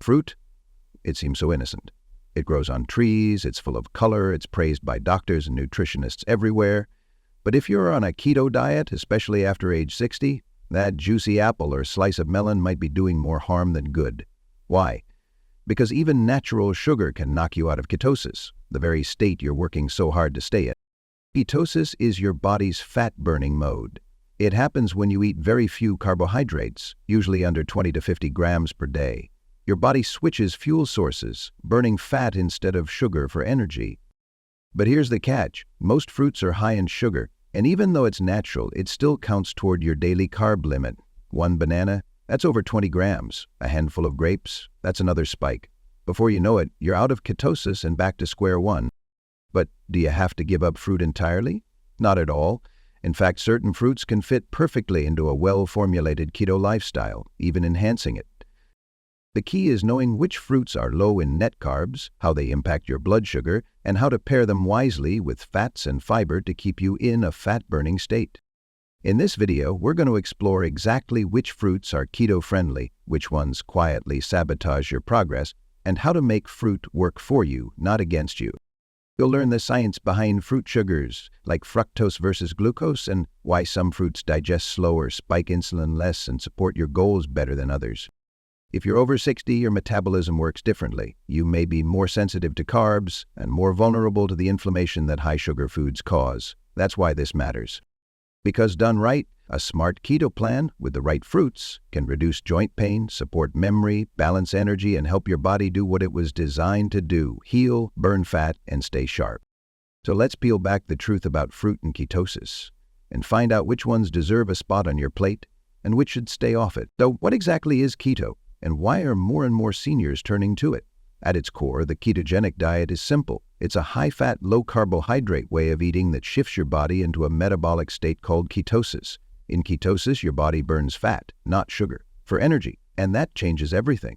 Fruit? It seems so innocent. It grows on trees, it's full of color, it's praised by doctors and nutritionists everywhere. But if you're on a keto diet, especially after age 60, that juicy apple or slice of melon might be doing more harm than good. Why? Because even natural sugar can knock you out of ketosis, the very state you're working so hard to stay in. Ketosis is your body's fat-burning mode. It happens when you eat very few carbohydrates, usually under 20 to 50 grams per day. Your body switches fuel sources, burning fat instead of sugar for energy. But here's the catch. Most fruits are high in sugar, and even though it's natural, it still counts toward your daily carb limit. One banana, that's over 20 grams. A handful of grapes, that's another spike. Before you know it, you're out of ketosis and back to square one. But do you have to give up fruit entirely? Not at all. In fact, certain fruits can fit perfectly into a well-formulated keto lifestyle, even enhancing it. The key is knowing which fruits are low in net carbs, how they impact your blood sugar, and how to pair them wisely with fats and fiber to keep you in a fat-burning state. In this video, we're going to explore exactly which fruits are keto-friendly, which ones quietly sabotage your progress, and how to make fruit work for you, not against you. You'll learn the science behind fruit sugars, like fructose versus glucose, and why some fruits digest slower, spike insulin less, and support your goals better than others. If you're over 60, your metabolism works differently. You may be more sensitive to carbs and more vulnerable to the inflammation that high-sugar foods cause. That's why this matters. Because done right, a smart keto plan with the right fruits can reduce joint pain, support memory, balance energy, and help your body do what it was designed to do: heal, burn fat, and stay sharp. So let's peel back the truth about fruit and ketosis and find out which ones deserve a spot on your plate and which should stay off it. So what exactly is keto, and why are more and more seniors turning to it? At its core, the ketogenic diet is simple. It's a high-fat, low-carbohydrate way of eating that shifts your body into a metabolic state called ketosis. In ketosis, your body burns fat, not sugar, for energy, and that changes everything.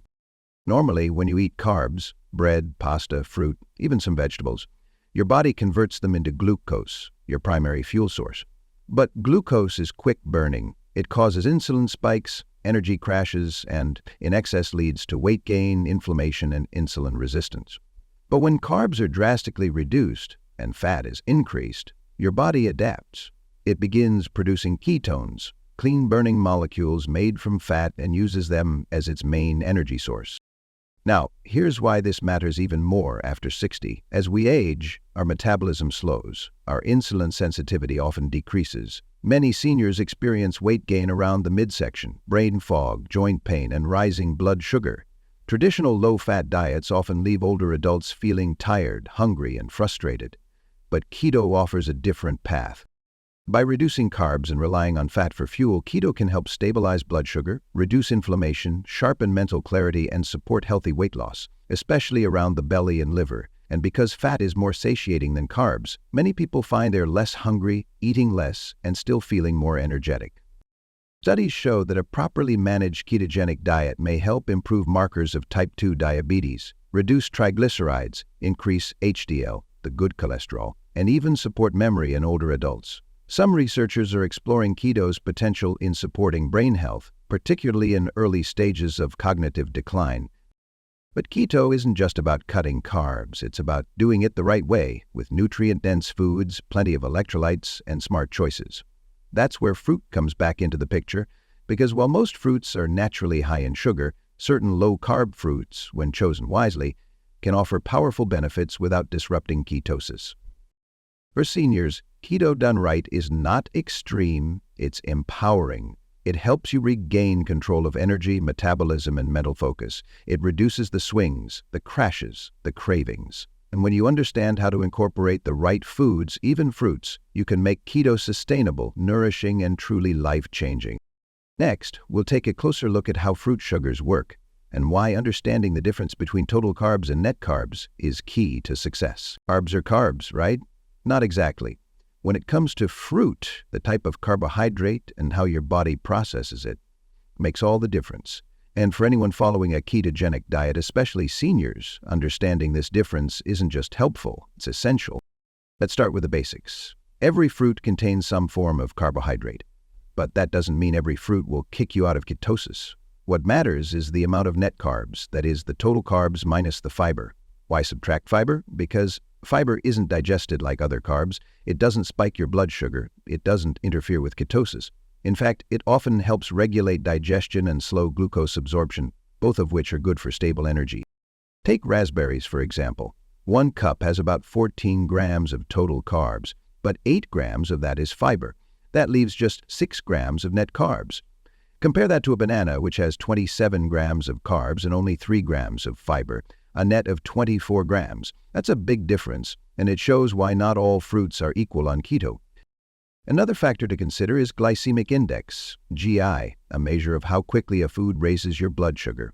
Normally, when you eat carbs, bread, pasta, fruit, even some vegetables, your body converts them into glucose, your primary fuel source. But glucose is quick-burning. It causes insulin spikes, energy crashes, and in excess leads to weight gain, inflammation, and insulin resistance. But when carbs are drastically reduced and fat is increased, your body adapts. It begins producing ketones, clean-burning molecules made from fat, and uses them as its main energy source. Now, here's why this matters even more after 60. As we age, our metabolism slows. Our insulin sensitivity often decreases. Many seniors experience weight gain around the midsection, brain fog, joint pain, and rising blood sugar. Traditional low-fat diets often leave older adults feeling tired, hungry, and frustrated. But keto offers a different path. By reducing carbs and relying on fat for fuel, keto can help stabilize blood sugar, reduce inflammation, sharpen mental clarity, and support healthy weight loss, especially around the belly and liver. And because fat is more satiating than carbs, many people find they're less hungry, eating less, and still feeling more energetic. Studies show that a properly managed ketogenic diet may help improve markers of type 2 diabetes, reduce triglycerides, increase HDL, the good cholesterol, and even support memory in older adults. Some researchers are exploring keto's potential in supporting brain health, particularly in early stages of cognitive decline. But keto isn't just about cutting carbs. It's about doing it the right way, with nutrient-dense foods, plenty of electrolytes, and smart choices. That's where fruit comes back into the picture, because while most fruits are naturally high in sugar, certain low-carb fruits, when chosen wisely, can offer powerful benefits without disrupting ketosis. For seniors, keto done right is not extreme, it's empowering. It helps you regain control of energy, metabolism, and mental focus. It reduces the swings, the crashes, the cravings. And when you understand how to incorporate the right foods, even fruits, you can make keto sustainable, nourishing, and truly life-changing. Next, we'll take a closer look at how fruit sugars work and why understanding the difference between total carbs and net carbs is key to success. Carbs are carbs, right? Not exactly. When it comes to fruit, the type of carbohydrate and how your body processes it makes all the difference. And for anyone following a ketogenic diet, especially seniors, understanding this difference isn't just helpful, it's essential. Let's start with the basics. Every fruit contains some form of carbohydrate, but that doesn't mean every fruit will kick you out of ketosis. What matters is the amount of net carbs, that is, the total carbs minus the fiber. Why subtract fiber? Because fiber isn't digested like other carbs. It doesn't spike your blood sugar. It doesn't interfere with ketosis. In fact, it often helps regulate digestion and slow glucose absorption, both of which are good for stable energy. Take raspberries, for example. 1 cup has about 14 grams of total carbs, but 8 grams of that is fiber. That leaves just 6 grams of net carbs. Compare that to a banana, which has 27 grams of carbs and only 3 grams of fiber, a net of 24 grams. That's a big difference, and it shows why not all fruits are equal on keto. Another factor to consider is glycemic index, GI, a measure of how quickly a food raises your blood sugar.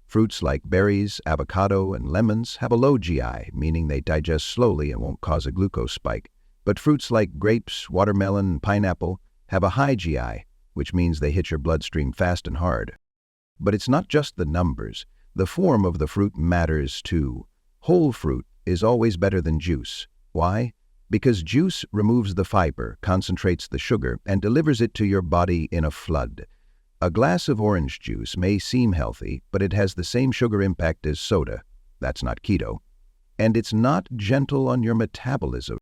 Fruits like berries, avocado, and lemons have a low GI, meaning they digest slowly and won't cause a glucose spike. But fruits like grapes, watermelon, and pineapple have a high GI, which means they hit your bloodstream fast and hard. But it's not just the numbers. The form of the fruit matters too. Whole fruit is always better than juice. Why? Because juice removes the fiber, concentrates the sugar, and delivers it to your body in a flood. A glass of orange juice may seem healthy, but it has the same sugar impact as soda. That's not keto. And it's not gentle on your metabolism.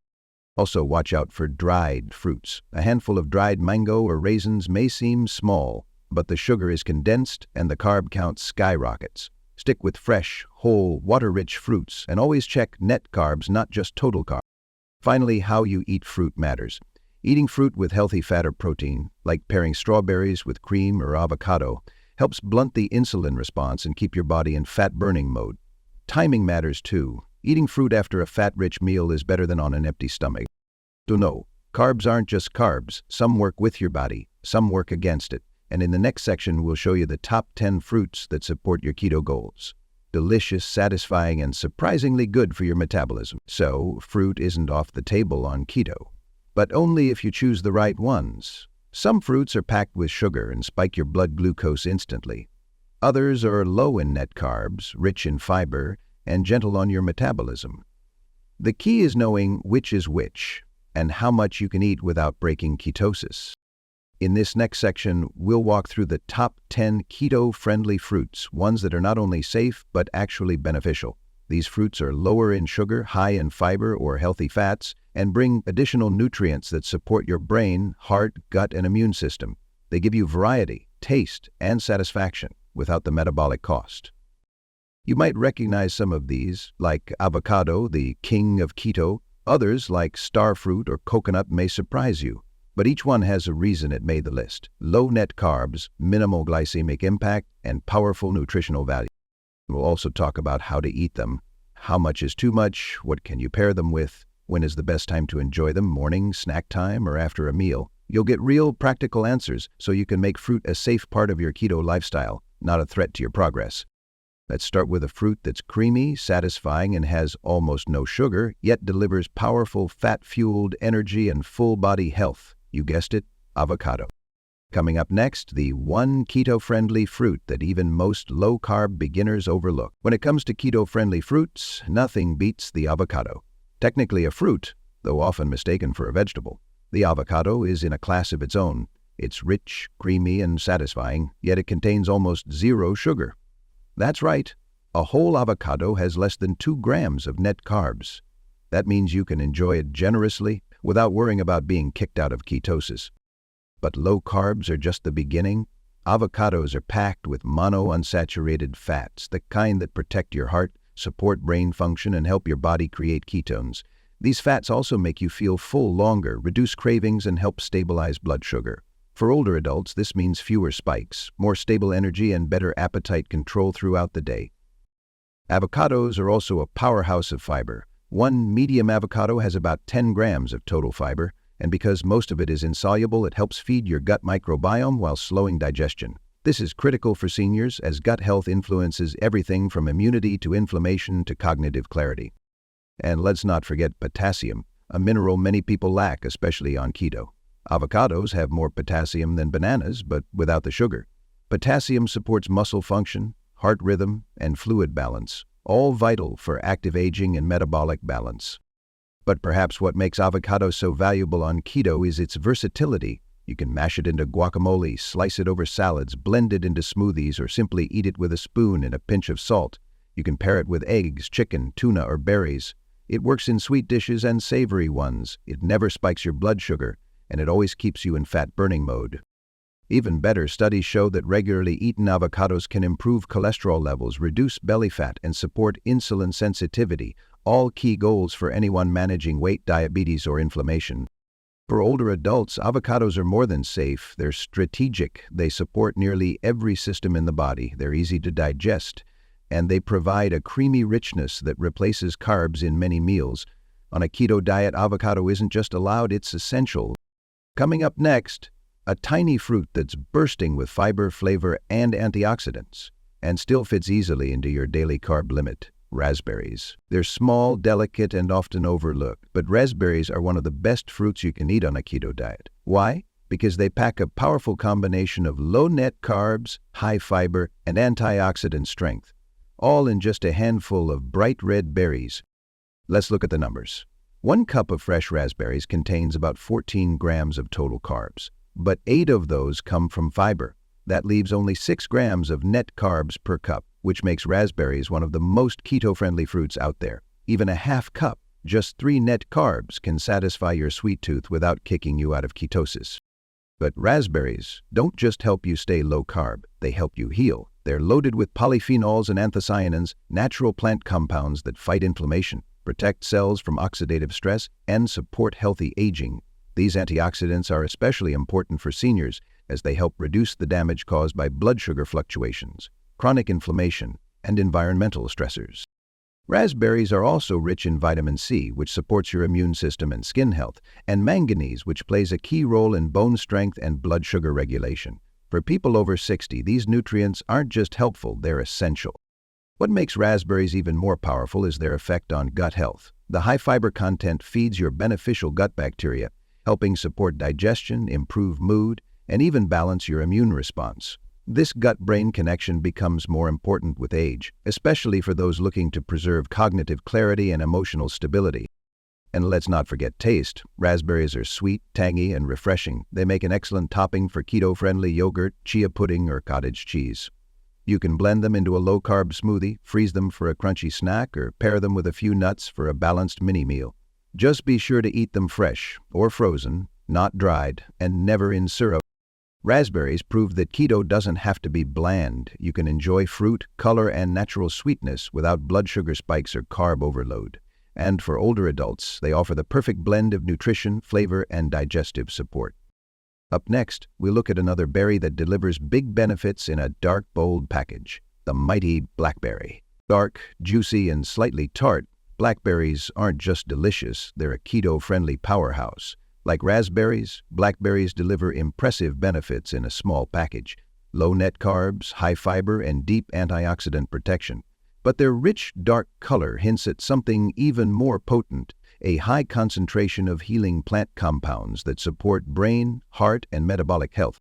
Also, watch out for dried fruits. A handful of dried mango or raisins may seem small, but the sugar is condensed and the carb count skyrockets. Stick with fresh, whole, water-rich fruits, and always check net carbs, not just total carbs. Finally, how you eat fruit matters. Eating fruit with healthy fat or protein, like pairing strawberries with cream or avocado, helps blunt the insulin response and keep your body in fat-burning mode. Timing matters too. Eating fruit after a fat-rich meal is better than on an empty stomach. No, carbs aren't just carbs. Some work with your body, some work against it. And in the next section, we'll show you the top 10 fruits that support your keto goals. Delicious, satisfying, and surprisingly good for your metabolism. So, fruit isn't off the table on keto. But only if you choose the right ones. Some fruits are packed with sugar and spike your blood glucose instantly. Others are low in net carbs, rich in fiber, and gentle on your metabolism. The key is knowing which is which, and how much you can eat without breaking ketosis. In this next section, we'll walk through the top 10 keto-friendly fruits, ones that are not only safe, but actually beneficial. These fruits are lower in sugar, high in fiber or healthy fats, and bring additional nutrients that support your brain, heart, gut, and immune system. They give you variety, taste, and satisfaction without the metabolic cost. You might recognize some of these, like avocado, the king of keto. Others, like star fruit or coconut, may surprise you. But each one has a reason it made the list. Low net carbs, minimal glycemic impact, and powerful nutritional value. We'll also talk about how to eat them. How much is too much? What can you pair them with? When is the best time to enjoy them? Morning, snack time, or after a meal? You'll get real, practical answers so you can make fruit a safe part of your keto lifestyle, not a threat to your progress. Let's start with a fruit that's creamy, satisfying, and has almost no sugar, yet delivers powerful fat-fueled energy and full-body health. You guessed it, avocado. Coming up next, the one keto-friendly fruit that even most low-carb beginners overlook. When it comes to keto-friendly fruits, nothing beats the avocado. Technically a fruit, though often mistaken for a vegetable. The avocado is in a class of its own. It's rich, creamy, and satisfying, yet it contains almost zero sugar. That's right, a whole avocado has less than 2 grams of net carbs. That means you can enjoy it generously without worrying about being kicked out of ketosis. But low carbs are just the beginning. Avocados are packed with monounsaturated fats, the kind that protect your heart, support brain function, and help your body create ketones. These fats also make you feel full longer, reduce cravings, and help stabilize blood sugar. For older adults, this means fewer spikes, more stable energy, and better appetite control throughout the day. Avocados are also a powerhouse of fiber. One medium avocado has about 10 grams of total fiber, and because most of it is insoluble, it helps feed your gut microbiome while slowing digestion. This is critical for seniors, as gut health influences everything from immunity to inflammation to cognitive clarity. And let's not forget potassium, a mineral many people lack, especially on keto. Avocados have more potassium than bananas, but without the sugar. Potassium supports muscle function, heart rhythm, and fluid balance, all vital for active aging and metabolic balance. But perhaps what makes avocado so valuable on keto is its versatility. You can mash it into guacamole, slice it over salads, blend it into smoothies, or simply eat it with a spoon and a pinch of salt. You can pair it with eggs, chicken, tuna, or berries. It works in sweet dishes and savory ones. It never spikes your blood sugar, and it always keeps you in fat-burning mode. Even better, studies show that regularly eaten avocados can improve cholesterol levels, reduce belly fat, and support insulin sensitivity, all key goals for anyone managing weight, diabetes, or inflammation. For older adults, avocados are more than safe. They're strategic. They support nearly every system in the body. They're easy to digest, and they provide a creamy richness that replaces carbs in many meals. On a keto diet, avocado isn't just allowed, it's essential. Coming up next, a tiny fruit that's bursting with fiber, flavor, and antioxidants, and still fits easily into your daily carb limit. Raspberries. They're small, delicate, and often overlooked, but raspberries are one of the best fruits you can eat on a keto diet. Why? Because they pack a powerful combination of low net carbs, high fiber, and antioxidant strength, all in just a handful of bright red berries. Let's look at the numbers. 1 cup of fresh raspberries contains about 14 grams of total carbs, but 8 of those come from fiber. That leaves only 6 grams of net carbs per cup, which makes raspberries one of the most keto-friendly fruits out there. Even a half cup, just 3 net carbs, can satisfy your sweet tooth without kicking you out of ketosis. But raspberries don't just help you stay low carb, they help you heal. They're loaded with polyphenols and anthocyanins, natural plant compounds that fight inflammation, protect cells from oxidative stress, and support healthy aging. These antioxidants are especially important for seniors as they help reduce the damage caused by blood sugar fluctuations, chronic inflammation, and environmental stressors. Raspberries are also rich in vitamin C, which supports your immune system and skin health, and manganese, which plays a key role in bone strength and blood sugar regulation. For people over 60, these nutrients aren't just helpful, they're essential. What makes raspberries even more powerful is their effect on gut health. The high fiber content feeds your beneficial gut bacteria, helping support digestion, improve mood, and even balance your immune response. This gut-brain connection becomes more important with age, especially for those looking to preserve cognitive clarity and emotional stability. And let's not forget taste. Raspberries are sweet, tangy, and refreshing. They make an excellent topping for keto-friendly yogurt, chia pudding, or cottage cheese. You can blend them into a low-carb smoothie, freeze them for a crunchy snack, or pair them with a few nuts for a balanced mini-meal. Just be sure to eat them fresh or frozen, not dried, and never in syrup. Raspberries prove that keto doesn't have to be bland. You can enjoy fruit, color, and natural sweetness without blood sugar spikes or carb overload. And for older adults, they offer the perfect blend of nutrition, flavor, and digestive support. Up next, we look at another berry that delivers big benefits in a dark, bold package, the mighty blackberry. Dark, juicy, and slightly tart, blackberries aren't just delicious, they're a keto-friendly powerhouse. Like raspberries, blackberries deliver impressive benefits in a small package. Low net carbs, high fiber, and deep antioxidant protection. But their rich, dark color hints at something even more potent, a high concentration of healing plant compounds that support brain, heart, and metabolic health.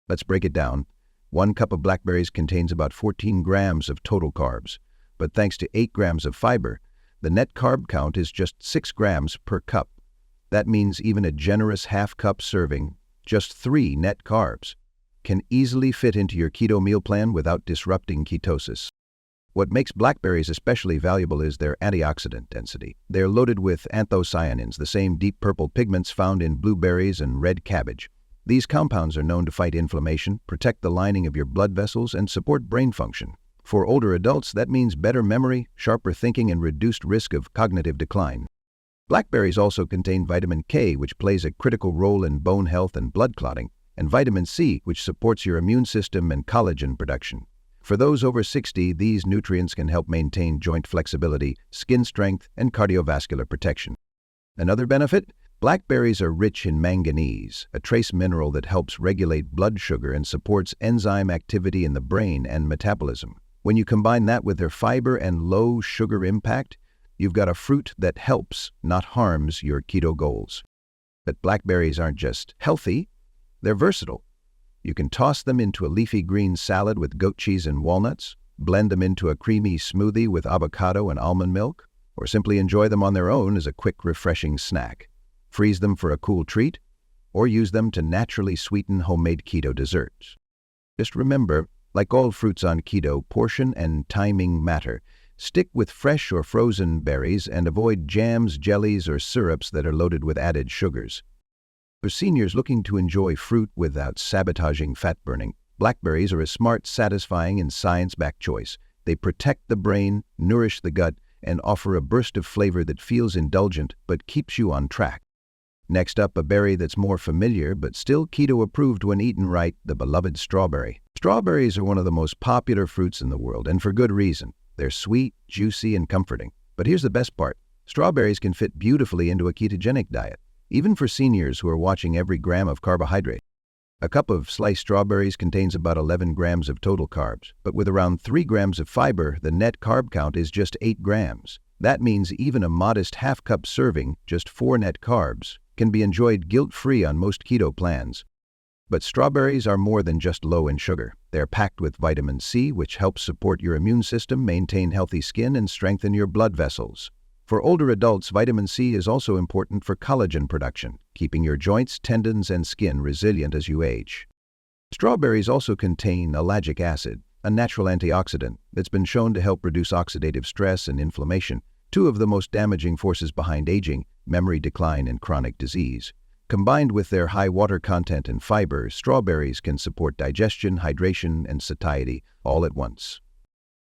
Let's break it down. 1 cup of blackberries contains about 14 grams of total carbs, but thanks to 8 grams of fiber, the net carb count is just 6 grams per cup. That means even a generous half-cup serving, just 3 net carbs, can easily fit into your keto meal plan without disrupting ketosis. What makes blackberries especially valuable is their antioxidant density. They're loaded with anthocyanins, the same deep purple pigments found in blueberries and red cabbage. These compounds are known to fight inflammation, protect the lining of your blood vessels, and support brain function. For older adults, that means better memory, sharper thinking, and reduced risk of cognitive decline. Blackberries also contain vitamin K, which plays a critical role in bone health and blood clotting, and vitamin C, which supports your immune system and collagen production. For those over 60, these nutrients can help maintain joint flexibility, skin strength, and cardiovascular protection. Another benefit? Blackberries are rich in manganese, a trace mineral that helps regulate blood sugar and supports enzyme activity in the brain and metabolism. When you combine that with their fiber and low sugar impact, you've got a fruit that helps, not harms, your keto goals. But blackberries aren't just healthy, they're versatile. You can toss them into a leafy green salad with goat cheese and walnuts, blend them into a creamy smoothie with avocado and almond milk, or simply enjoy them on their own as a quick, refreshing snack. Freeze them for a cool treat, or use them to naturally sweeten homemade keto desserts. Just remember, like all fruits on keto, portion and timing matter. Stick with fresh or frozen berries and avoid jams, jellies, or syrups that are loaded with added sugars. For seniors looking to enjoy fruit without sabotaging fat burning, blackberries are a smart, satisfying, and science-backed choice. They protect the brain, nourish the gut, and offer a burst of flavor that feels indulgent but keeps you on track. Next up, a berry that's more familiar but still keto-approved when eaten right, the beloved strawberry. Strawberries are one of the most popular fruits in the world, and for good reason. They're sweet, juicy, and comforting. But here's the best part. Strawberries can fit beautifully into a ketogenic diet, even for seniors who are watching every gram of carbohydrate. A cup of sliced strawberries contains about 11 grams of total carbs, but with around 3 grams of fiber, the net carb count is just 8 grams. That means even a modest half-cup serving, just 4 net carbs, can be enjoyed guilt-free on most keto plans. But strawberries are more than just low in sugar. They're packed with vitamin C, which helps support your immune system, maintain healthy skin, and strengthen your blood vessels. For older adults, vitamin C is also important for collagen production, keeping your joints, tendons, and skin resilient as you age. Strawberries also contain ellagic acid, a natural antioxidant that's been shown to help reduce oxidative stress and inflammation, two of the most damaging forces behind aging, memory decline, and chronic disease. Combined with their high water content and fiber, strawberries can support digestion, hydration, and satiety all at once.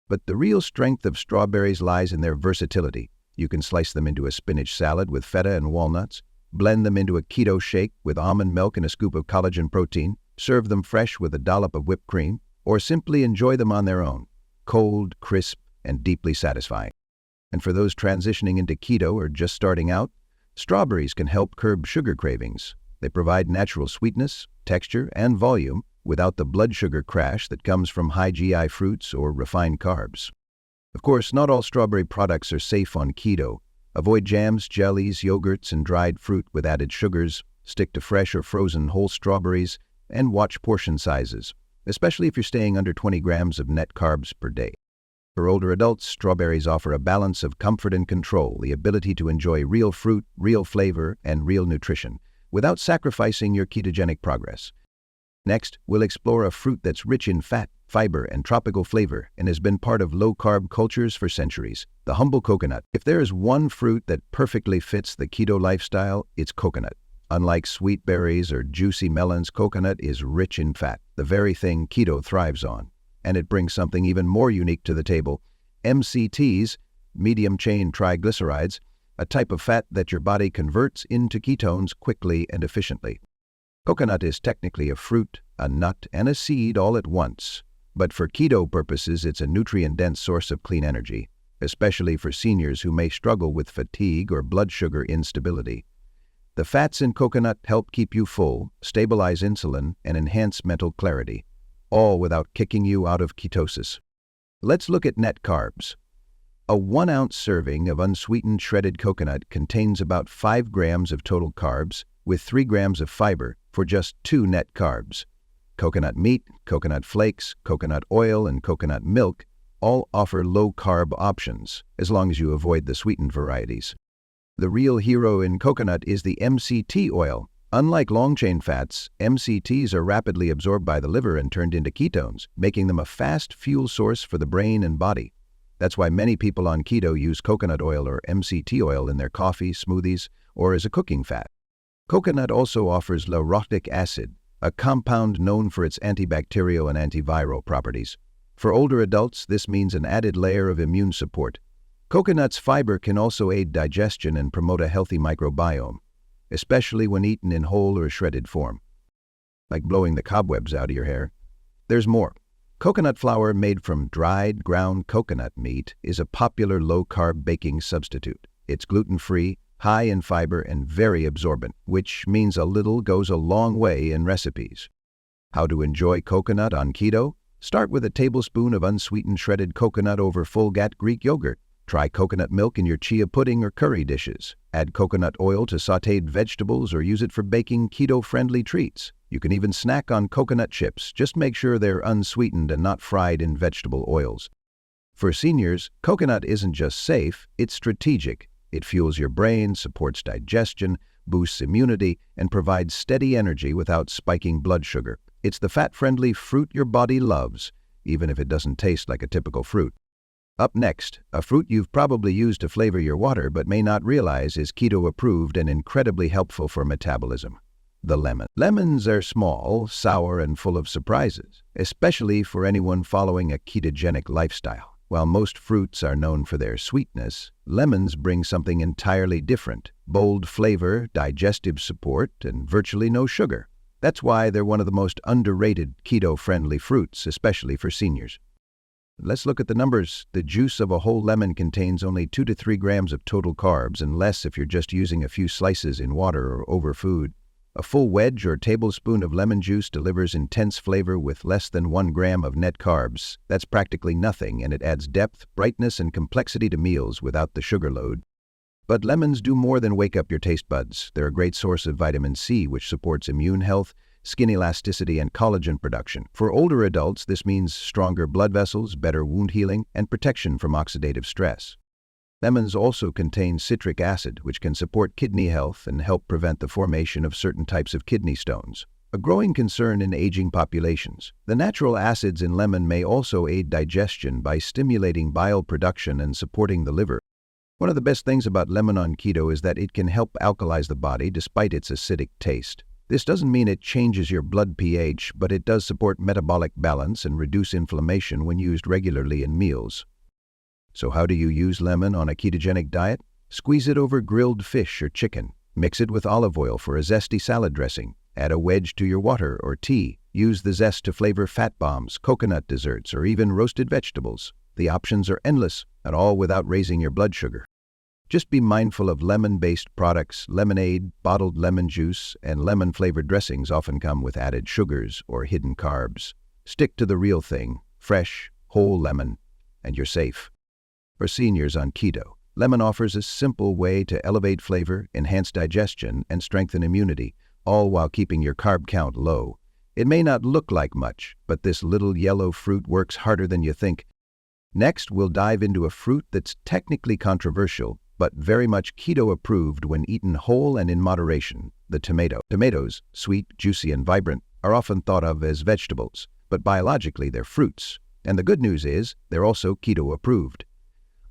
But the real strength of strawberries lies in their versatility. You can slice them into a spinach salad with feta and walnuts, blend them into a keto shake with almond milk and a scoop of collagen protein, serve them fresh with a dollop of whipped cream, or simply enjoy them on their own, cold, crisp, and deeply satisfying. And for those transitioning into keto or just starting out, strawberries can help curb sugar cravings. They provide natural sweetness, texture, and volume without the blood sugar crash that comes from high GI fruits or refined carbs. Of course, not all strawberry products are safe on keto. Avoid jams, jellies, yogurts, and dried fruit with added sugars. Stick to fresh or frozen whole strawberries, and watch portion sizes, especially if you're staying under 20 grams of net carbs per day. For older adults, strawberries offer a balance of comfort and control, the ability to enjoy real fruit, real flavor, and real nutrition, without sacrificing your ketogenic progress. Next, we'll explore a fruit that's rich in fat, fiber, and tropical flavor, and has been part of low-carb cultures for centuries, the humble coconut. If there is one fruit that perfectly fits the keto lifestyle, it's coconut. Unlike sweet berries or juicy melons, coconut is rich in fat, the very thing keto thrives on. And it brings something even more unique to the table, MCTs, medium-chain triglycerides, a type of fat that your body converts into ketones quickly and efficiently. Coconut is technically a fruit, a nut, and a seed all at once, but for keto purposes it's a nutrient-dense source of clean energy, especially for seniors who may struggle with fatigue or blood sugar instability. The fats in coconut help keep you full, stabilize insulin, and enhance mental clarity, all without kicking you out of ketosis. Let's look at net carbs. A 1-ounce serving of unsweetened shredded coconut contains about 5 grams of total carbs, with 3 grams of fiber for just 2 net carbs. Coconut meat, coconut flakes, coconut oil, and coconut milk all offer low-carb options, as long as you avoid the sweetened varieties. The real hero in coconut is the MCT oil. Unlike long-chain fats, MCTs are rapidly absorbed by the liver and turned into ketones, making them a fast fuel source for the brain and body. That's why many people on keto use coconut oil or MCT oil in their coffee, smoothies, or as a cooking fat. Coconut also offers lauric acid, a compound known for its antibacterial and antiviral properties. For older adults, this means an added layer of immune support. Coconut's fiber can also aid digestion and promote a healthy microbiome, especially when eaten in whole or shredded form. Like blowing the cobwebs out of your hair. There's more. Coconut flour made from dried, ground coconut meat is a popular low-carb baking substitute. It's gluten-free, high in fiber, and very absorbent, which means a little goes a long way in recipes. How to enjoy coconut on keto? Start with a tablespoon of unsweetened shredded coconut over full-fat Greek yogurt. Try coconut milk in your chia pudding or curry dishes. Add coconut oil to sautéed vegetables or use it for baking keto-friendly treats. You can even snack on coconut chips. Just make sure they're unsweetened and not fried in vegetable oils. For seniors, coconut isn't just safe, it's strategic. It fuels your brain, supports digestion, boosts immunity, and provides steady energy without spiking blood sugar. It's the fat-friendly fruit your body loves, even if it doesn't taste like a typical fruit. Up next, a fruit you've probably used to flavor your water but may not realize is keto-approved and incredibly helpful for metabolism: the lemon. Lemons are small, sour, and full of surprises, especially for anyone following a ketogenic lifestyle. While most fruits are known for their sweetness, lemons bring something entirely different: bold flavor, digestive support, and virtually no sugar. That's why they're one of the most underrated keto-friendly fruits, especially for seniors. Let's look at the numbers. The juice of a whole lemon contains only 2 to 3 grams of total carbs, and less if you're just using a few slices in water or over food. A full wedge or tablespoon of lemon juice delivers intense flavor with less than 1 gram of net carbs. That's practically nothing, and it adds depth, brightness, and complexity to meals without the sugar load. But lemons do more than wake up your taste buds. They're a great source of vitamin C, which supports immune health, skin elasticity, and collagen production. For older adults, this means stronger blood vessels, better wound healing, and protection from oxidative stress. Lemons also contain citric acid, which can support kidney health and help prevent the formation of certain types of kidney stones, a growing concern in aging populations. The natural acids in lemon may also aid digestion by stimulating bile production and supporting the liver. One of the best things about lemon on keto is that it can help alkalize the body despite its acidic taste. This doesn't mean it changes your blood pH, but it does support metabolic balance and reduce inflammation when used regularly in meals. So how do you use lemon on a ketogenic diet? Squeeze it over grilled fish or chicken. Mix it with olive oil for a zesty salad dressing. Add a wedge to your water or tea. Use the zest to flavor fat bombs, coconut desserts, or even roasted vegetables. The options are endless, and all without raising your blood sugar. Just be mindful of lemon-based products. Lemonade, bottled lemon juice, and lemon-flavored dressings often come with added sugars or hidden carbs. Stick to the real thing: fresh, whole lemon, and you're safe. For seniors on keto, lemon offers a simple way to elevate flavor, enhance digestion, and strengthen immunity, all while keeping your carb count low. It may not look like much, but this little yellow fruit works harder than you think. Next, we'll dive into a fruit that's technically controversial, but very much keto-approved when eaten whole and in moderation: the tomato. Tomatoes, sweet, juicy, and vibrant, are often thought of as vegetables, but biologically they're fruits. And the good news is, they're also keto-approved.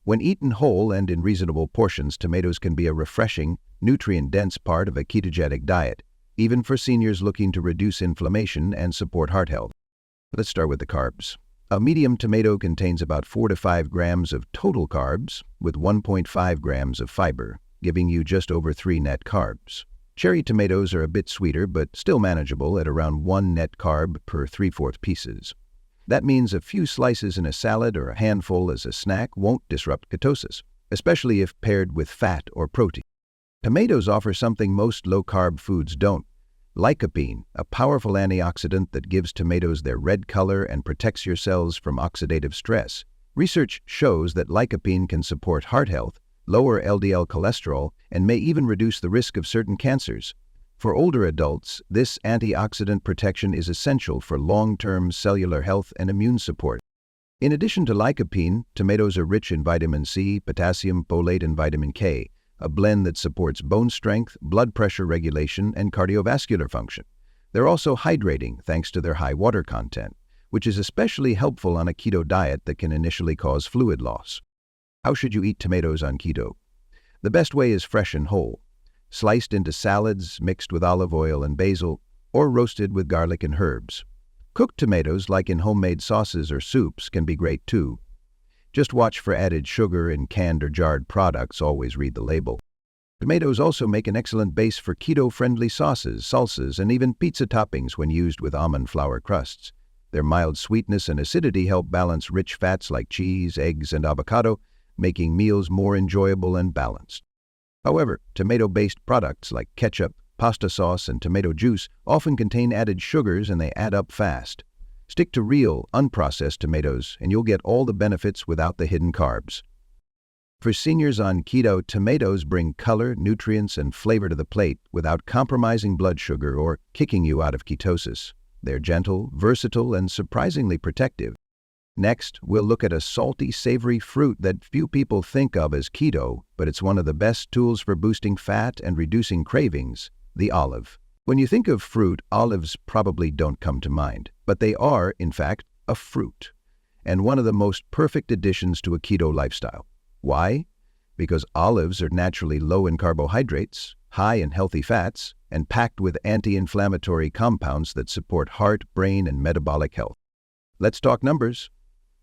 When eaten whole and in reasonable portions, tomatoes can be a refreshing, nutrient-dense part of a ketogenic diet, even for seniors looking to reduce inflammation and support heart health. Let's start with the carbs. A medium tomato contains about 4 to 5 grams of total carbs, with 1.5 grams of fiber, giving you just over 3 net carbs. Cherry tomatoes are a bit sweeter, but still manageable at around 1 net carb per 3/4 pieces. That means a few slices in a salad or a handful as a snack won't disrupt ketosis, especially if paired with fat or protein. Tomatoes offer something most low-carb foods don't: lycopene, a powerful antioxidant that gives tomatoes their red color and protects your cells from oxidative stress. Research shows that lycopene can support heart health, lower LDL cholesterol, and may even reduce the risk of certain cancers. For older adults, this antioxidant protection is essential for long-term cellular health and immune support. In addition to lycopene, tomatoes are rich in vitamin C, potassium, folate, and vitamin K, a blend that supports bone strength, blood pressure regulation, and cardiovascular function. They're also hydrating thanks to their high water content, which is especially helpful on a keto diet that can initially cause fluid loss. How should you eat tomatoes on keto? The best way is fresh and whole, sliced into salads, mixed with olive oil and basil, or roasted with garlic and herbs. Cooked tomatoes, like in homemade sauces or soups, can be great too. Just watch for added sugar in canned or jarred products. Always read the label. Tomatoes also make an excellent base for keto-friendly sauces, salsas, and even pizza toppings when used with almond flour crusts. Their mild sweetness and acidity help balance rich fats like cheese, eggs, and avocado, making meals more enjoyable and balanced. However, tomato-based products like ketchup, pasta sauce, and tomato juice often contain added sugars, and they add up fast. Stick to real, unprocessed tomatoes, and you'll get all the benefits without the hidden carbs. For seniors on keto, tomatoes bring color, nutrients, and flavor to the plate without compromising blood sugar or kicking you out of ketosis. They're gentle, versatile, and surprisingly protective. Next, we'll look at a salty, savory fruit that few people think of as keto, but it's one of the best tools for boosting fat and reducing cravings, the olive. When you think of fruit, olives probably don't come to mind, but they are, in fact, a fruit, and one of the most perfect additions to a keto lifestyle. Why? Because olives are naturally low in carbohydrates, high in healthy fats, and packed with anti-inflammatory compounds that support heart, brain, and metabolic health. Let's talk numbers.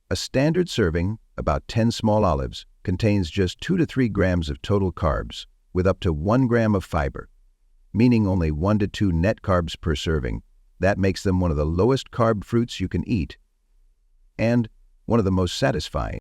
A standard serving, about 10 small olives, contains just 2 to 3 grams of total carbs, with up to 1 gram of fiber, meaning only 1 to 2 net carbs per serving. That makes them one of the lowest carb fruits you can eat, and one of the most satisfying.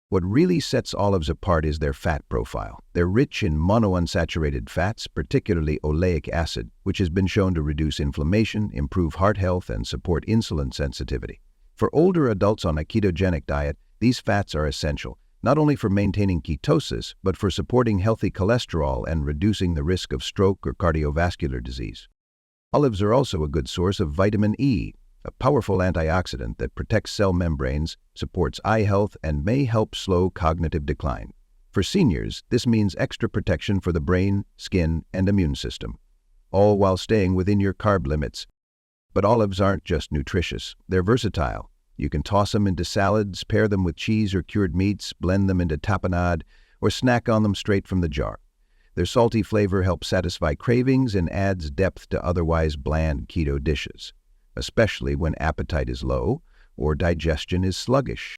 What really sets olives apart is their fat profile. They're rich in monounsaturated fats, particularly oleic acid, which has been shown to reduce inflammation, improve heart health, and support insulin sensitivity. For older adults on a ketogenic diet, these fats are essential, not only for maintaining ketosis, but for supporting healthy cholesterol and reducing the risk of stroke or cardiovascular disease. Olives are also a good source of vitamin E, a powerful antioxidant that protects cell membranes, supports eye health, and may help slow cognitive decline. For seniors, this means extra protection for the brain, skin, and immune system, all while staying within your carb limits. But olives aren't just nutritious, they're versatile. You can toss them into salads, pair them with cheese or cured meats, blend them into tapenade, or snack on them straight from the jar. Their salty flavor helps satisfy cravings and adds depth to otherwise bland keto dishes, especially when appetite is low or digestion is sluggish.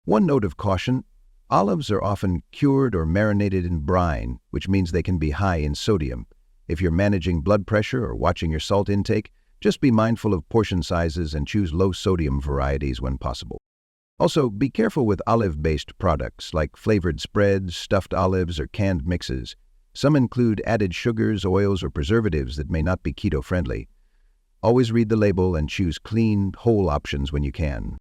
One note of caution: olives are often cured or marinated in brine, which means they can be high in sodium. If you're managing blood pressure or watching your salt intake, just be mindful of portion sizes and choose low-sodium varieties when possible. Also, be careful with olive-based products like flavored spreads, stuffed olives, or canned mixes. Some include added sugars, oils, or preservatives that may not be keto-friendly. Always read the label and choose clean, whole options when you can.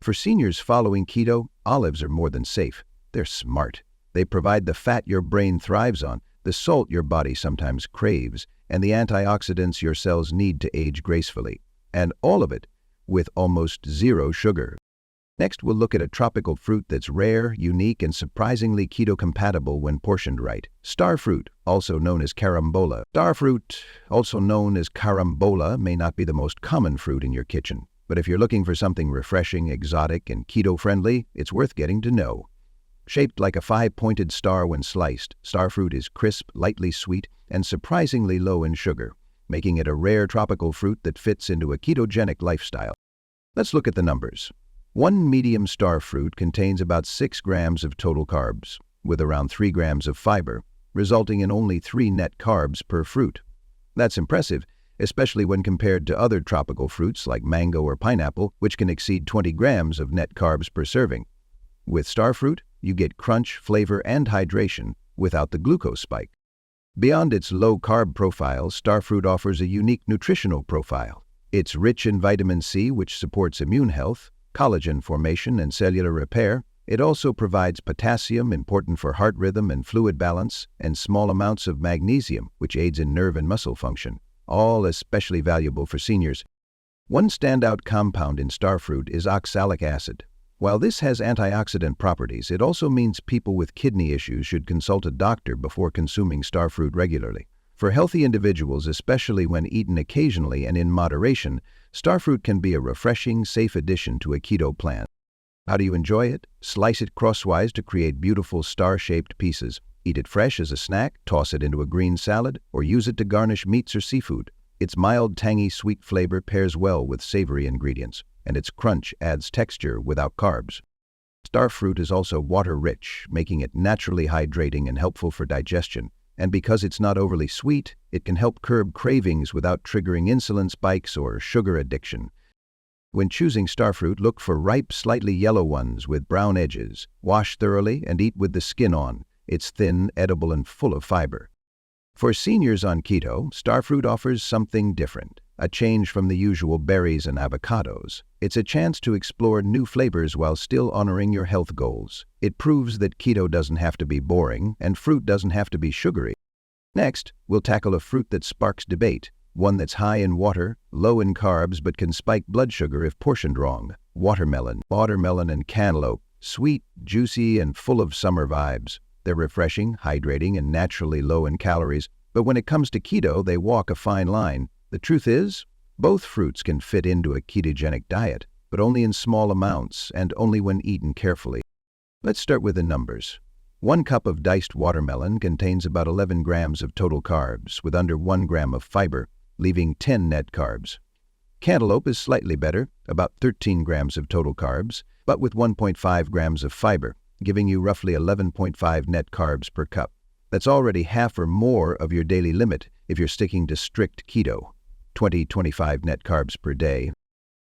For seniors following keto, olives are more than safe. They're smart. They provide the fat your brain thrives on, the salt your body sometimes craves, and the antioxidants your cells need to age gracefully. And all of it with almost zero sugar. Next, we'll look at a tropical fruit that's rare, unique, and surprisingly keto-compatible when portioned right. Star fruit, also known as carambola. Star fruit, also known as carambola, may not be the most common fruit in your kitchen, but if you're looking for something refreshing, exotic, and keto-friendly, it's worth getting to know. Shaped like a 5-pointed star when sliced, star fruit is crisp, lightly sweet, and surprisingly low in sugar, making it a rare tropical fruit that fits into a ketogenic lifestyle. Let's look at the numbers. One medium star fruit contains about 6 grams of total carbs, with around 3 grams of fiber, resulting in only 3 net carbs per fruit. That's impressive, especially when compared to other tropical fruits like mango or pineapple, which can exceed 20 grams of net carbs per serving. With star fruit, you get crunch, flavor, and hydration without the glucose spike. Beyond its low-carb profile, star fruit offers a unique nutritional profile. It's rich in vitamin C, which supports immune health, collagen formation, and cellular repair. It also provides potassium, important for heart rhythm and fluid balance, and small amounts of magnesium, which aids in nerve and muscle function, all especially valuable for seniors. One standout compound in star fruit is oxalic acid. While this has antioxidant properties, it also means people with kidney issues should consult a doctor before consuming star fruit regularly. For healthy individuals, especially when eaten occasionally and in moderation, star fruit can be a refreshing, safe addition to a keto plan. How do you enjoy it? Slice it crosswise to create beautiful star-shaped pieces. Eat it fresh as a snack, toss it into a green salad, or use it to garnish meats or seafood. Its mild, tangy, sweet flavor pairs well with savory ingredients, and its crunch adds texture without carbs. Star fruit is also water-rich, making it naturally hydrating and helpful for digestion. And because it's not overly sweet, it can help curb cravings without triggering insulin spikes or sugar addiction. When choosing star fruit, look for ripe, slightly yellow ones with brown edges. Wash thoroughly and eat with the skin on. It's thin, edible, and full of fiber. For seniors on keto, star fruit offers something different, a change from the usual berries and avocados. It's a chance to explore new flavors while still honoring your health goals. It proves that keto doesn't have to be boring, and fruit doesn't have to be sugary. Next, we'll tackle a fruit that sparks debate, One that's high in water, low in carbs, but can spike blood sugar if portioned wrong. Watermelon and cantaloupe. Sweet, juicy, and full of summer vibes. They're refreshing, hydrating, and naturally low in calories. But when it comes to keto, they walk a fine line. The truth is, both fruits can fit into a ketogenic diet, but only in small amounts and only when eaten carefully. Let's start with the numbers. 1 cup of diced watermelon contains about 11 grams of total carbs, with under 1 gram of fiber, leaving 10 net carbs. Cantaloupe is slightly better, about 13 grams of total carbs, but with 1.5 grams of fiber, giving you roughly 11.5 net carbs per cup. That's already half or more of your daily limit if you're sticking to strict keto, 20-25 net carbs per day.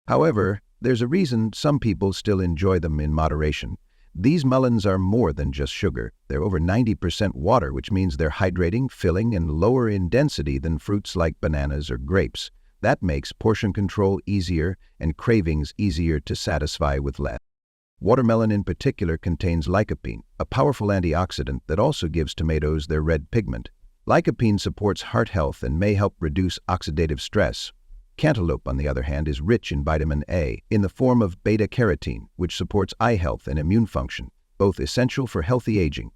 However, there's a reason some people still enjoy them in moderation. These melons are more than just sugar. They're over 90% water, which means they're hydrating, filling, and lower in density than fruits like bananas or grapes. That makes portion control easier and cravings easier to satisfy with less. Watermelon in particular contains lycopene, a powerful antioxidant that also gives tomatoes their red pigment. Lycopene supports heart health and may help reduce oxidative stress. Cantaloupe, on the other hand, is rich in vitamin A in the form of beta-carotene, which supports eye health and immune function, both essential for healthy aging.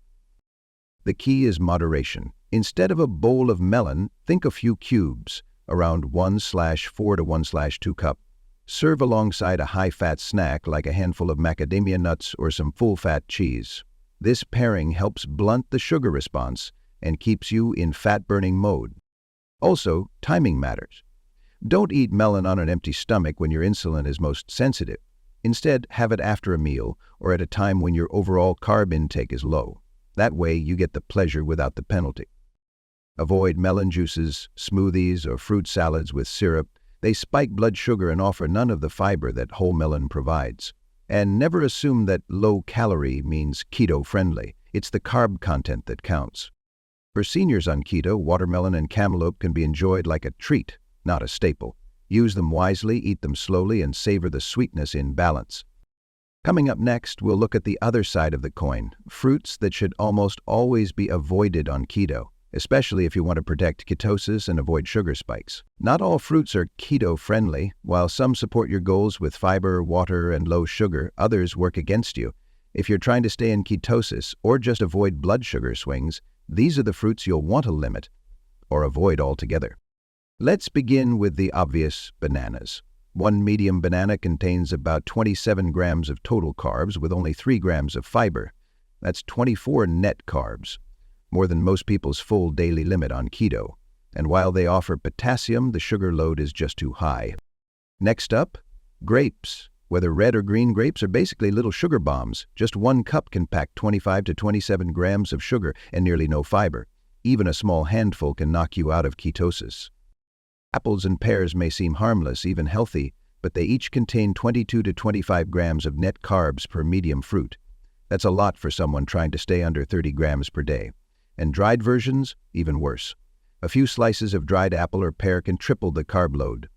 The key is moderation. Instead of a bowl of melon, think a few cubes, around 1/4 to 1/2 cup. Serve alongside a high-fat snack like a handful of macadamia nuts or some full-fat cheese. This pairing helps blunt the sugar response and keeps you in fat-burning mode. Also, timing matters. Don't eat melon on an empty stomach when your insulin is most sensitive. Instead, have it after a meal or at a time when your overall carb intake is low. That way, you get the pleasure without the penalty. Avoid melon juices, smoothies, or fruit salads with syrup. They spike blood sugar and offer none of the fiber that whole melon provides. And never assume that low-calorie means keto-friendly. It's the carb content that counts. For seniors on keto, watermelon and cantaloupe can be enjoyed like a treat, not a staple. Use them wisely, eat them slowly, and savor the sweetness in balance. Coming up next, we'll look at the other side of the coin, fruits that should almost always be avoided on keto, especially if you want to protect ketosis and avoid sugar spikes. Not all fruits are keto-friendly. While some support your goals with fiber, water, and low sugar, others work against you. If you're trying to stay in ketosis or just avoid blood sugar swings, these are the fruits you'll want to limit or avoid altogether. Let's begin with the obvious, bananas. 1 medium banana contains about 27 grams of total carbs with only 3 grams of fiber. That's 24 net carbs, more than most people's full daily limit on keto. And while they offer potassium, the sugar load is just too high. Next up, grapes. Whether red or green grapes are basically little sugar bombs. Just 1 cup can pack 25 to 27 grams of sugar and nearly no fiber. Even a small handful can knock you out of ketosis. Apples and pears may seem harmless, even healthy, but they each contain 22 to 25 grams of net carbs per medium fruit. That's a lot for someone trying to stay under 30 grams per day. And dried versions, even worse. A few slices of dried apple or pear can triple the carb load.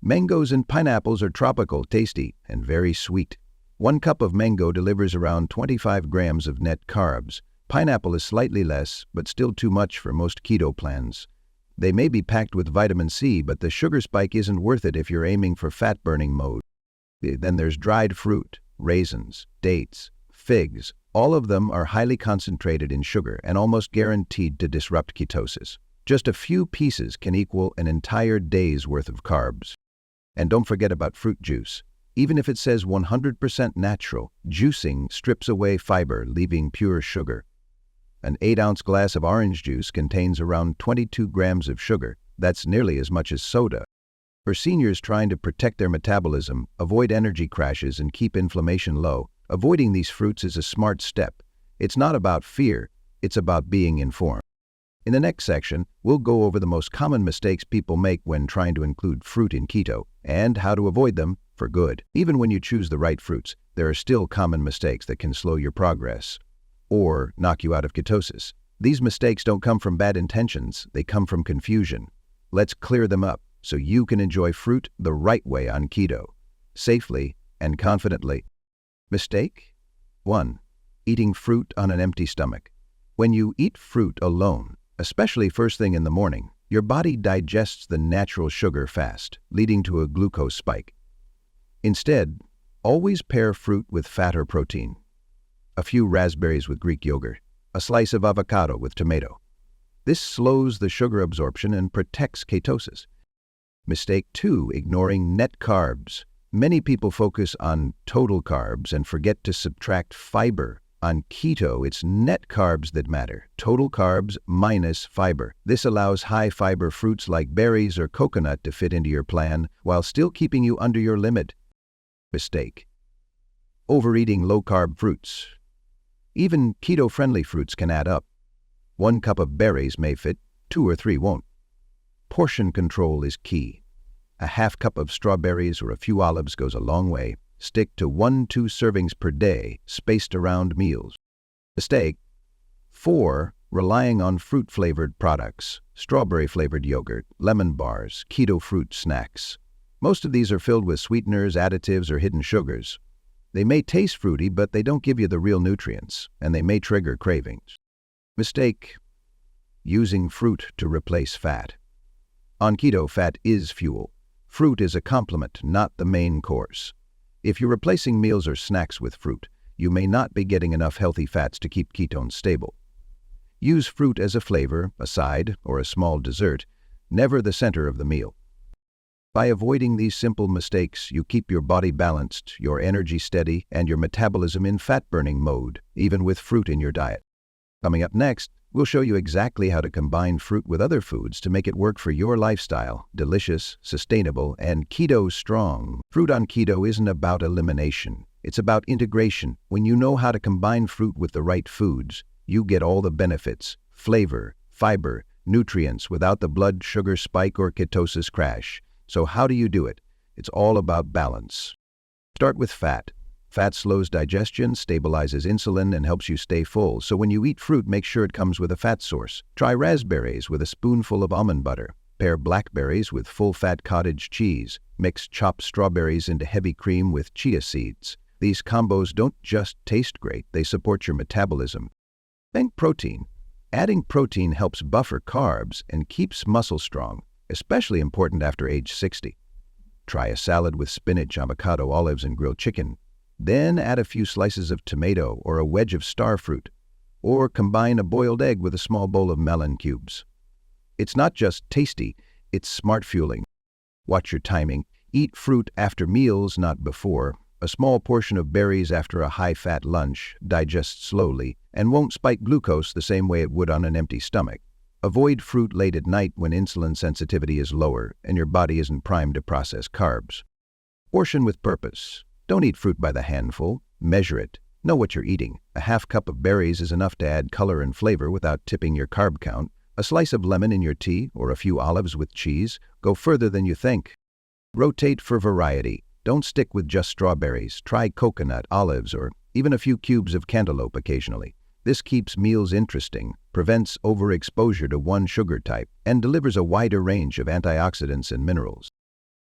Mangoes and pineapples are tropical, tasty, and very sweet. 1 cup of mango delivers around 25 grams of net carbs. Pineapple is slightly less, but still too much for most keto plans. They may be packed with vitamin C, but the sugar spike isn't worth it if you're aiming for fat-burning mode. Then there's dried fruit, raisins, dates, figs. All of them are highly concentrated in sugar and almost guaranteed to disrupt ketosis. Just a few pieces can equal an entire day's worth of carbs. And don't forget about fruit juice. Even if it says 100% natural, juicing strips away fiber, leaving pure sugar. An 8-ounce glass of orange juice contains around 22 grams of sugar. That's nearly as much as soda. For seniors trying to protect their metabolism, avoid energy crashes, and keep inflammation low, avoiding these fruits is a smart step. It's not about fear, it's about being informed. In the next section, we'll go over the most common mistakes people make when trying to include fruit in keto, and how to avoid them for good. Even when you choose the right fruits, there are still common mistakes that can slow your progress or knock you out of ketosis. These mistakes don't come from bad intentions, they come from confusion. Let's clear them up so you can enjoy fruit the right way on keto, safely and confidently. Mistake 1. Eating fruit on an empty stomach. When you eat fruit alone, especially first thing in the morning, Your body digests the natural sugar fast, leading to a glucose spike. Instead, always pair fruit with fat or protein. A few raspberries with Greek yogurt, a slice of avocado with tomato. This slows the sugar absorption and protects ketosis. Mistake 2, ignoring net carbs. Many people focus on total carbs and forget to subtract fiber. On keto, it's net carbs that matter, total carbs minus fiber. This allows high-fiber fruits like berries or coconut to fit into your plan while still keeping you under your limit. Mistake: overeating low-carb fruits. Even keto-friendly fruits can add up. 1 cup of berries may fit, 2 or 3 won't. Portion control is key. A half cup of strawberries or a few olives goes a long way. Stick to 1-2 servings per day, spaced around meals. Mistake 4, relying on fruit-flavored products, strawberry-flavored yogurt, lemon bars, keto fruit snacks. Most of these are filled with sweeteners, additives, or hidden sugars. They may taste fruity, but they don't give you the real nutrients, and they may trigger cravings. Mistake: using fruit to replace fat. On keto, fat is fuel. Fruit is a complement, not the main course. If you're replacing meals or snacks with fruit, you may not be getting enough healthy fats to keep ketones stable. Use fruit as a flavor, a side, or a small dessert, never the center of the meal. By avoiding these simple mistakes, you keep your body balanced, your energy steady, and your metabolism in fat-burning mode, even with fruit in your diet. Coming up next, we'll show you exactly how to combine fruit with other foods to make it work for your lifestyle, delicious, sustainable, and keto strong. Fruit on keto isn't about elimination. It's about integration. When you know how to combine fruit with the right foods, you get all the benefits: flavor, fiber, nutrients without the blood sugar spike or ketosis crash. So how do you do it? It's all about balance. Start with fat. Fat slows digestion, stabilizes insulin, and helps you stay full. So when you eat fruit, make sure it comes with a fat source. Try raspberries with a spoonful of almond butter. Pair blackberries with full-fat cottage cheese. Mix chopped strawberries into heavy cream with chia seeds. These combos don't just taste great, they support your metabolism. Then protein. Adding protein helps buffer carbs and keeps muscle strong, especially important after age 60. Try a salad with spinach, avocado, olives, and grilled chicken. Then add a few slices of tomato or a wedge of star fruit, or combine a boiled egg with a small bowl of melon cubes. It's not just tasty, it's smart fueling. Watch your timing. Eat fruit after meals, not before. A small portion of berries after a high-fat lunch digests slowly and won't spike glucose the same way it would on an empty stomach. Avoid fruit late at night when insulin sensitivity is lower and your body isn't primed to process carbs. Portion with purpose. Don't eat fruit by the handful. Measure it. Know what you're eating. A half cup of berries is enough to add color and flavor without tipping your carb count. A slice of lemon in your tea or a few olives with cheese go further than you think. Rotate for variety. Don't stick with just strawberries. Try coconut, olives, or even a few cubes of cantaloupe occasionally. This keeps meals interesting, prevents overexposure to one sugar type, and delivers a wider range of antioxidants and minerals.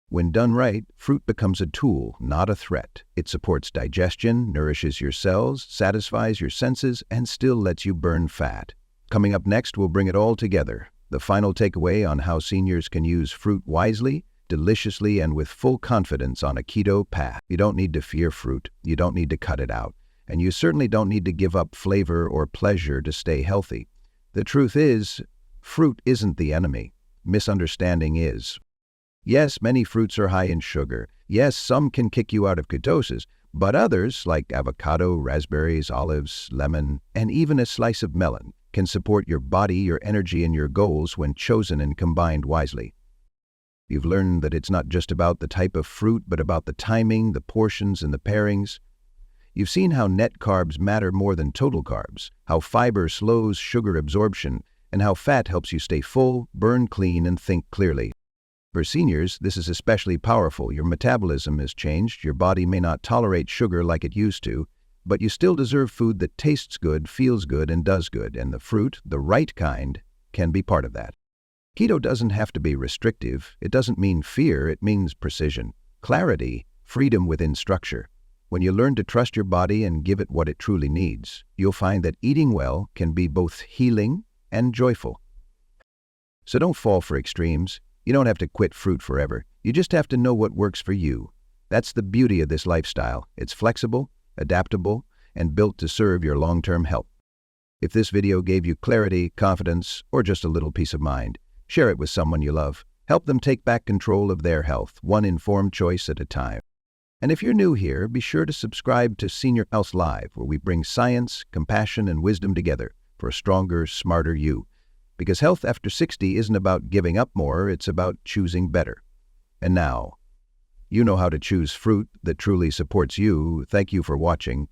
When done right, fruit becomes a tool, not a threat. It supports digestion, nourishes your cells, satisfies your senses, and still lets you burn fat. Coming up next, we'll bring it all together. The final takeaway on how seniors can use fruit wisely, deliciously, and with full confidence on a keto path. You don't need to fear fruit. You don't need to cut it out. And you certainly don't need to give up flavor or pleasure to stay healthy. The truth is, fruit isn't the enemy. Misunderstanding is. Yes, many fruits are high in sugar. Yes, some can kick you out of ketosis, but others, like avocado, raspberries, olives, lemon, and even a slice of melon, can support your body, your energy, and your goals when chosen and combined wisely. You've learned that it's not just about the type of fruit, but about the timing, the portions, and the pairings. You've seen how net carbs matter more than total carbs, how fiber slows sugar absorption, and how fat helps you stay full, burn clean, and think clearly. For seniors, this is especially powerful. Your metabolism has changed, your body may not tolerate sugar like it used to, but you still deserve food that tastes good, feels good, and does good, and the fruit, the right kind, can be part of that. Keto doesn't have to be restrictive. It doesn't mean fear, it means precision, clarity, freedom within structure. When you learn to trust your body and give it what it truly needs, you'll find that eating well can be both healing and joyful. So don't fall for extremes. You don't have to quit fruit forever. You just have to know what works for you. That's the beauty of this lifestyle. It's flexible, adaptable, and built to serve your long-term health. If this video gave you clarity, confidence, or just a little peace of mind, share it with someone you love. Help them take back control of their health, one informed choice at a time. And if you're new here, be sure to subscribe to Senior Health Live, where we bring science, compassion, and wisdom together for a stronger, smarter you. Because health after 60 isn't about giving up more, it's about choosing better. And now, you know how to choose fruit that truly supports you. Thank you for watching.